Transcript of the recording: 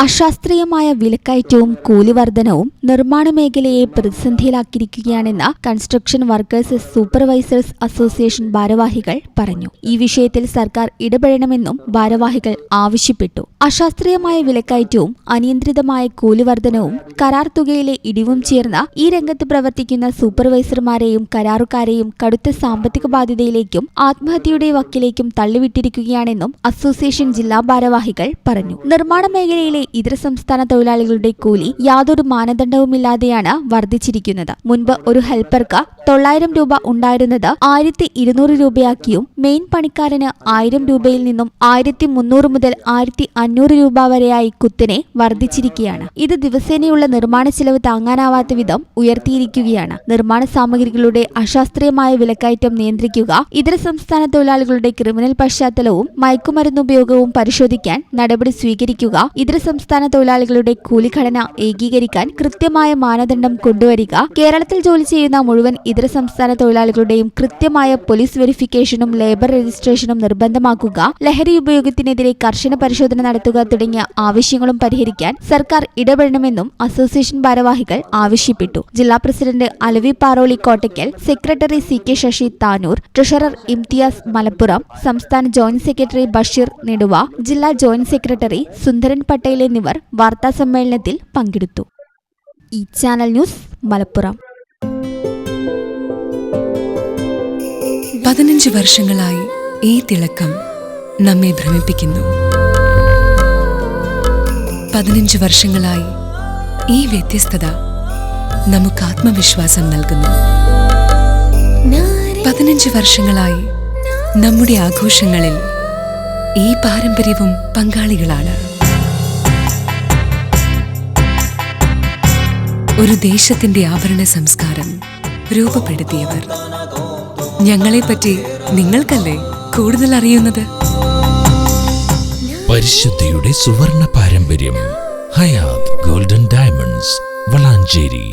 അശാസ്ത്രീയമായ വിലക്കയറ്റവും കൂലിവർധനവും നിർമ്മാണ മേഖലയെ പ്രതിസന്ധിയിലാക്കിയിരിക്കുകയാണെന്ന് കൺസ്ട്രക്ഷൻ വർക്കേഴ്സ് സൂപ്പർവൈസേഴ്സ് അസോസിയേഷൻ ഭാരവാഹികൾ പറഞ്ഞു. ഈ വിഷയത്തിൽ സർക്കാർ ഇടപെടണമെന്നും ഭാരവാഹികൾ ആവശ്യപ്പെട്ടു. അശാസ്ത്രീയമായ വിലക്കയറ്റവും അനിയന്ത്രിതമായ കൂലിവർധനവും കരാർ തുകയിലെ ഇടിവും ചേർന്ന് ഈ രംഗത്ത് പ്രവർത്തിക്കുന്ന സൂപ്പർവൈസർമാരെയും കരാറുകാരെയും കടുത്ത സാമ്പത്തിക ബാധ്യതയിലേക്കും ആത്മഹത്യയുടെ വക്കിലേക്കും തള്ളിവിട്ടിരിക്കുകയാണെന്നും അസോസിയേഷൻ ജില്ലാ ഭാരവാഹികൾ പറഞ്ഞു. നിർമ്മാണ മേഖലയിലെ ഇതര സംസ്ഥാന തൊഴിലാളികളുടെ കൂലി യാതൊരു മാനദണ്ഡവുമില്ലാതെയാണ് വർദ്ധിച്ചിരിക്കുന്നത്. മുൻപ് ഒരു ഹെൽപ്പർക്ക് 900 രൂപ ഉണ്ടായിരുന്നത് 1200 രൂപയാക്കിയും മെയിൻ പണിക്കാരന് 1000 രൂപയിൽ നിന്നും 1300 മുതൽ 1500 രൂപ വരെയായി കുത്തനെ വർദ്ധിച്ചിരിക്കുകയാണ്. ഇത് ദിവസേനയുള്ള നിർമ്മാണ ചെലവ് താങ്ങാനാവാത്ത വിധം ഉയർത്തിയിരിക്കുകയാണ്. നിർമ്മാണ സാമഗ്രികളുടെ അശാസ്ത്രീയമായ വിലക്കയറ്റം നിയന്ത്രിക്കുക, ഇതര സംസ്ഥാന തൊഴിലാളികളുടെ ക്രിമിനൽ പശ്ചാത്തലവും മയക്കുമരുന്ന് ഉപയോഗവും പരിശോധിക്കാൻ നടപടി സ്വീകരിക്കുക, ഇതര സംസ്ഥാന തൊഴിലാളികളുടെ കൂലിഘടന ഏകീകരിക്കാൻ കൃത്യമായ മാനദണ്ഡം കൊണ്ടുവരിക, കേരളത്തിൽ ജോലി ചെയ്യുന്ന മുഴുവൻ ഇതര സംസ്ഥാന തൊഴിലാളികളുടെയും കൃത്യമായ പോലീസ് വെരിഫിക്കേഷനും ലേബർ രജിസ്ട്രേഷനും നിർബന്ധമാക്കുക, ലഹരി ഉപയോഗത്തിനെതിരെ കർശന പരിശോധന നടത്തുക തുടങ്ങിയ ആവശ്യങ്ങളും പരിഹരിക്കാൻ സർക്കാർ ഇടപെടണമെന്നും അസോസിയേഷൻ ഭാരവാഹികൾ ആവശ്യപ്പെട്ടു. ജില്ലാ president Alavi Paroli Kottakkal, secretary CK Sasi Tanur, treasurer Imtiaz Malappuram, സംസ്ഥാന ജോയിന്റ് സെക്രട്ടറി ബഷീർ നെടുവ, ജില്ലാ ജോയിന്റ് സെക്രട്ടറി സുന്ദരൻ പട്ടേൽ എന്നിവർ വാർത്താസമ്മേളനത്തിൽ പങ്കെടുത്തു. ഈ ചാനൽ ന്യൂസ് മലപ്പുറം. 15 വർഷങ്ങളായി ഈ തിളക്കം നമ്മെ ഭ്രമിപ്പിക്കുന്നു. 15 വർഷങ്ങളായി ഈ വ്യത്യസ്തത നമുക്ക് ആത്മവിശ്വാസം നൽകുന്നു. 15 വർഷങ്ങളായി നമ്മുടെ ആഘോഷങ്ങളിൽ ഈ പാരമ്പര്യവും പങ്കാളികളാണ്. ഒരു ദേശത്തിന്റെ ആഭരണ സംസ്കാരം രൂപപ്പെടുത്തിയവർ. ഞങ്ങളെപ്പറ്റി നിങ്ങൾക്കല്ലേ കൂടുതൽ അറിയുന്നത്? പരിശുദ്ധിയുടെ സുവർണ പാരമ്പര്യം. Hayath golden diamonds, Valanchery.